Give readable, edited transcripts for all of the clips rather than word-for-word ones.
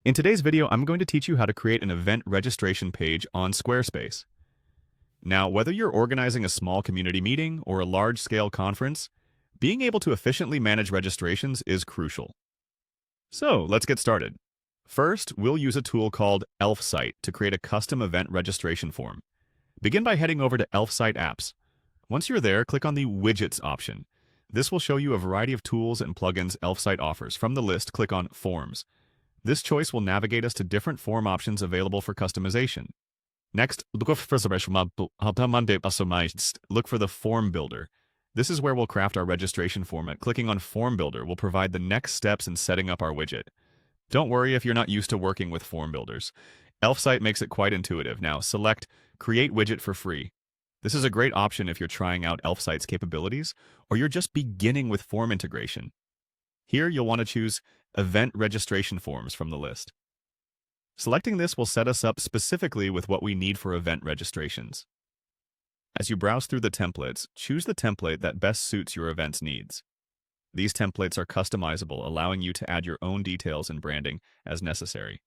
In today's video, I'm going to teach you how to create an event registration page on Squarespace. Now, whether you're organizing a small community meeting or a large-scale conference, being able to efficiently manage registrations is crucial. So, let's get started. First, we'll use a tool called ElfSite to create a custom event registration form. Begin by heading over to ElfSite Apps. Once you're there, click on the Widgets option. This will show you a variety of tools and plugins ElfSite offers. From the list, click on Forms. This choice will navigate us to different form options available for customization. Next, look for the Form Builder. This is where we'll craft our registration form. Clicking on Form Builder will provide the next steps in setting up our widget. Don't worry if you're not used to working with form builders. ElfSite makes it quite intuitive. Now, select Create Widget for free. This is a great option if you're trying out ElfSite's capabilities or you're just beginning with form integration. Here, you'll want to choose Event Registration Forms from the list. Selecting this will set us up specifically with what we need for event registrations. As you browse through the templates, choose the template that best suits your event's needs. These templates are customizable, allowing you to add your own details and branding as necessary.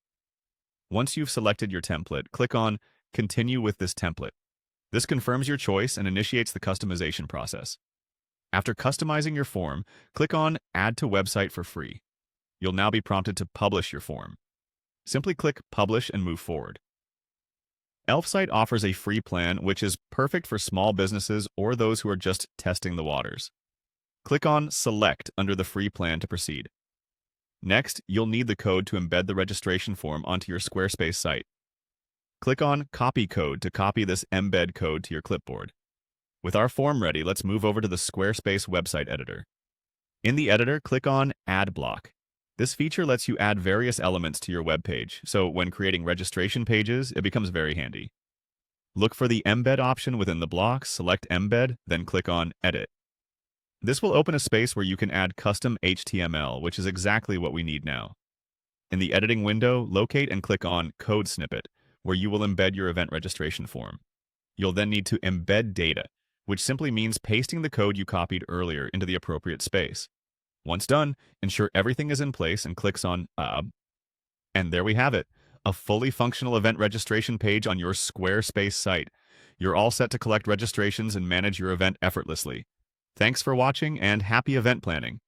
Once you've selected your template, click on Continue with this template. This confirms your choice and initiates the customization process. After customizing your form, click on Add to Website for free. You'll now be prompted to publish your form. Simply click Publish and move forward. ElfSite offers a free plan which is perfect for small businesses or those who are just testing the waters. Click on Select under the free plan to proceed. Next, you'll need the code to embed the registration form onto your Squarespace site. Click on Copy Code to copy this embed code to your clipboard. With our form ready, let's move over to the Squarespace website editor. In the editor, click on Add Block. This feature lets you add various elements to your web page, so when creating registration pages, it becomes very handy. Look for the Embed option within the block, select Embed, then click on Edit. This will open a space where you can add custom HTML, which is exactly what we need now. In the editing window, locate and click on Code Snippet, where you will embed your event registration form. You'll then need to embed data, which simply means pasting the code you copied earlier into the appropriate space. Once done, ensure everything is in place and clicks on And there we have it, a fully functional event registration page on your Squarespace site. You're all set to collect registrations and manage your event effortlessly. Thanks for watching and happy event planning.